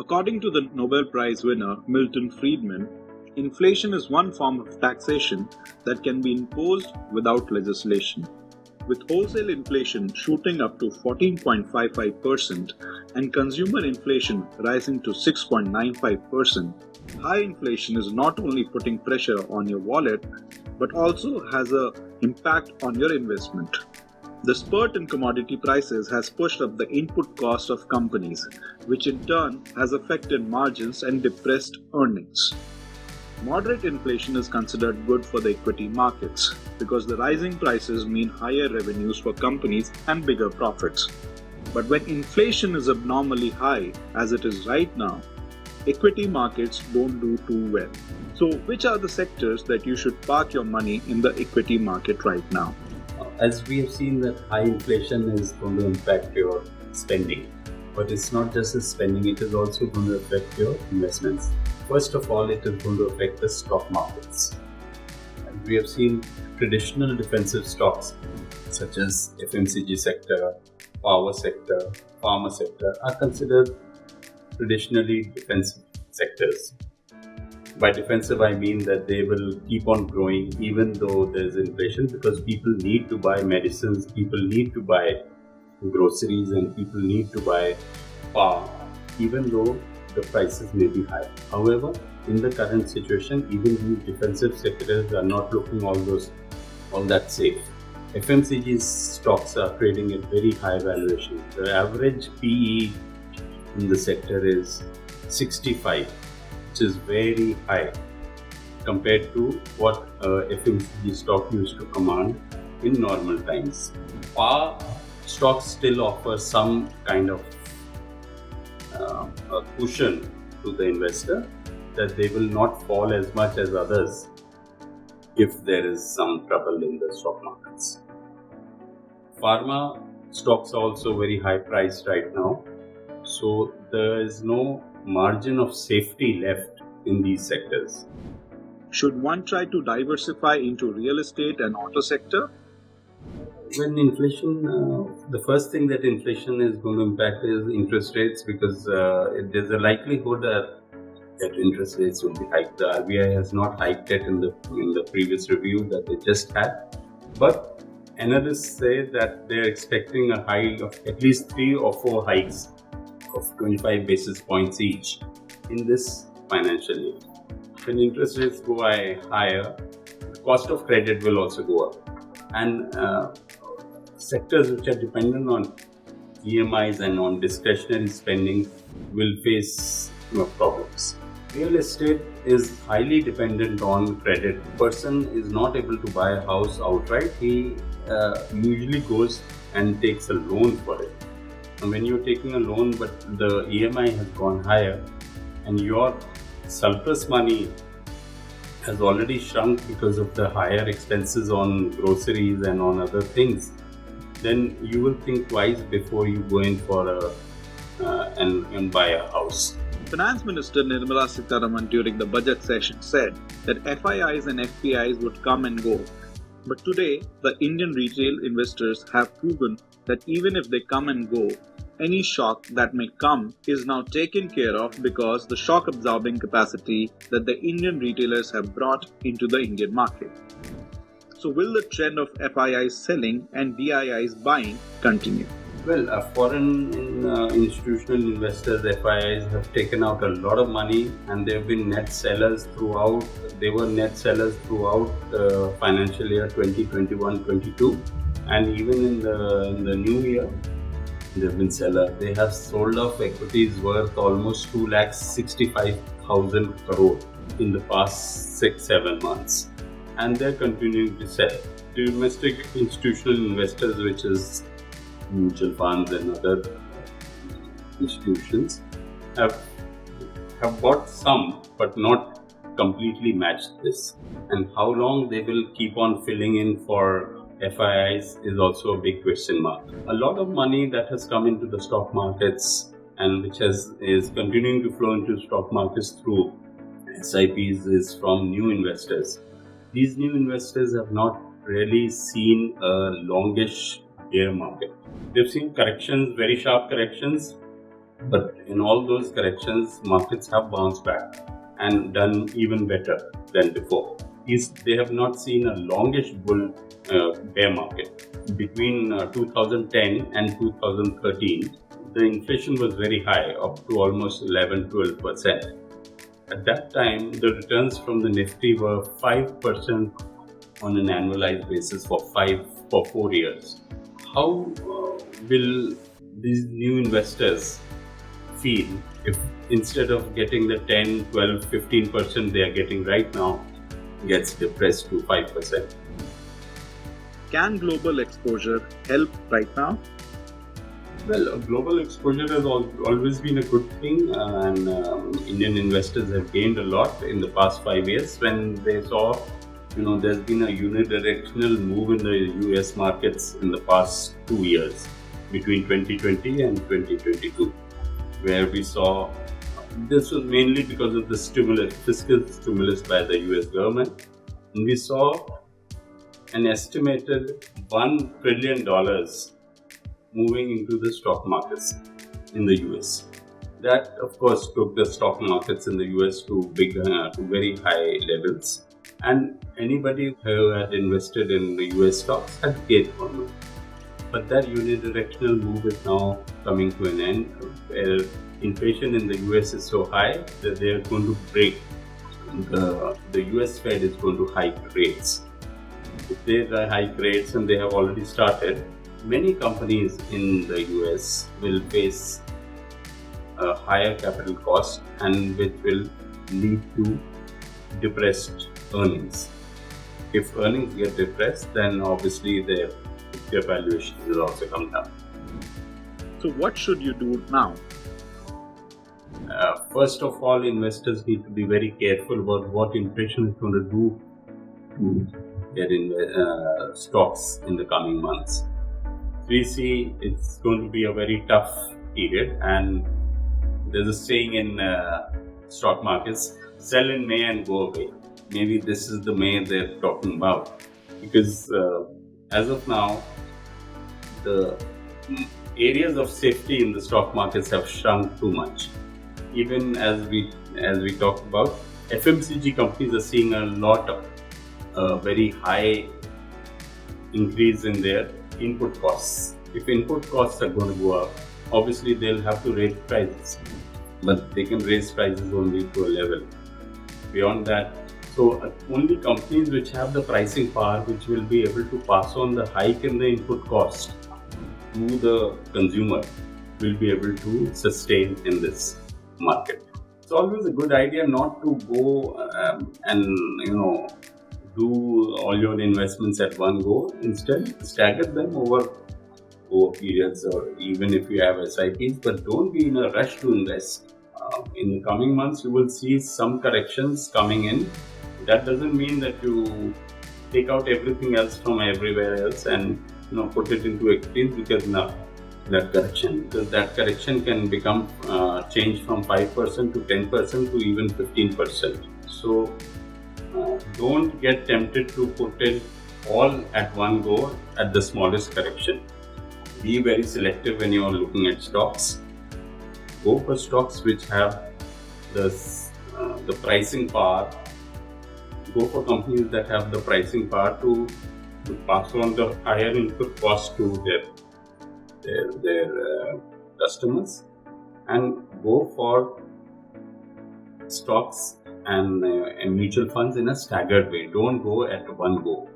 According to the Nobel Prize winner Milton Friedman, inflation is one form of taxation that can be imposed without legislation. With wholesale inflation shooting up to 14.55% and consumer inflation rising to 6.95%, high inflation is not only putting pressure on your wallet but also has an impact on your investment. The spurt in commodity prices has pushed up the input cost of companies, which in turn has affected margins and depressed earnings. Moderate inflation is considered good for the equity markets because the rising prices mean higher revenues for companies and bigger profits. But when inflation is abnormally high, as it is right now, equity markets don't do too well. So, which are the sectors that you should park your money in the equity market right now? As we have seen that high inflation is going to impact your spending, but it's not just the spending, it is also going to affect your investments. First of all, it is going to affect the stock markets. And we have seen traditional defensive stocks such as FMCG sector, power sector, pharma sector are considered traditionally defensive sectors. By defensive, I mean that they will keep on growing even though there's inflation, because people need to buy medicines, people need to buy groceries, and people need to buy power, even though the prices may be high. However, in the current situation, even these defensive sectors are not looking all that safe. FMCG stocks are trading at very high valuation. The average PE in the sector is 65. Which is very high compared to what FMCG stock used to command in normal times. Power stocks still offer some kind of a cushion to the investor that they will not fall as much as others if there is some trouble in the stock markets. Pharma stocks are also very high priced right now, so there is no margin of safety left in these sectors. Should one try to diversify into real estate and auto sector? When inflation, the first thing that inflation is going to impact is interest rates, because there's a likelihood that interest rates will be hiked. The RBI has not hiked it in the previous review that they just had, but analysts say that they're expecting a hike of at least 3 or 4 hikes of 25 basis points each in this financial year. When interest rates go higher, the cost of credit will also go up, and sectors which are dependent on EMIs and on discretionary spending will face problems. Real estate is highly dependent on credit. The person is not able to buy a house outright. He usually goes and takes a loan for it. And when you're taking a loan but the EMI has gone higher and your surplus money has already shrunk because of the higher expenses on groceries and on other things, then you will think twice before you go in for and buy a house. Finance Minister Nirmala Sitharaman during the budget session said that FIIs and FPIs would come and go. But today, the Indian retail investors have proven that even if they come and go, any shock that may come is now taken care of because the shock absorbing capacity that the Indian retailers have brought into the Indian market. So will the trend of FIIs selling and DIIs buying continue? Well, foreign institutional investors, FIIs, have taken out a lot of money, and they have been net sellers throughout. They were net sellers throughout the financial year 2021-22, and even in the new year, they have been sellers. They have sold off equities worth almost 2,65,000 crore in the past 6-7 months, and they're continuing to sell. Domestic institutional investors, which is mutual funds and other institutions, have bought some but not completely matched this. And how long they will keep on filling in for FIIs is also a big question mark. A lot of money that has come into the stock markets and which is continuing to flow into stock markets through SIPs is from new investors. These new investors have not really seen a longish bear market. They've seen corrections, very sharp corrections, But in all those corrections, markets have bounced back and done even better than before. They have not seen a longish bull bear market. Between 2010 and 2013, the inflation was very high, up to almost 11-12%. At that time, the returns from the Nifty were 5% on an annualized basis for 4 years. How will these new investors feel if instead of getting the 10, 12, 15% they are getting right now, gets depressed to 5%? Can global exposure help right now? Well, global exposure has always been a good thing, and Indian investors have gained a lot in the past 5 years when they saw, there's been a unidirectional move in the US markets in the past 2 years, between 2020 and 2022, where we saw this was mainly because of the fiscal stimulus by the US government, and we saw an estimated $1 trillion moving into the stock markets in the US. That, of course, took the stock markets in the US to very high levels, and anybody who had invested in the US stocks had gained from it. But that unidirectional move is now coming to an end, where inflation in the US is so high that they are going to break. The US Fed is going to hike rates. If they hike rates, and they have already started, many companies in the US will face a higher capital cost, and which will lead to depressed earnings. If earnings get depressed, then obviously their valuation will also come down. So what should you do now? First of all, investors need to be very careful about what inflation is going to do to their stocks in the coming months. We see it's going to be a very tough period, and there's a saying in stock markets: sell in May and go away. Maybe this is the May they're talking about, because as of now, the areas of safety in the stock markets have shrunk too much. Even as we talked about, FMCG companies are seeing a lot of very high increase in their input costs. If input costs are going to go up, obviously they'll have to raise prices, but they can raise prices only to a level. Beyond that, so only companies which have the pricing power, which will be able to pass on the hike in the input cost to the consumer, will be able to sustain in this market. It's always a good idea not to go and do all your investments at one go. Instead, stagger them over periods, or even if you have SIPs, but don't be in a rush to invest. In the coming months, you will see some corrections coming in. That doesn't mean that you take out everything else from everywhere else and put it into equities, because that correction can become change from 5% to 10% to even 15%. So don't get tempted to put it all at one go at the smallest correction. Be very selective when you are looking at stocks. Go for stocks which have the pricing power. Go for companies that have the pricing power to pass on the higher input cost to their customers, and go for stocks and mutual funds in a staggered way. Don't go at one go.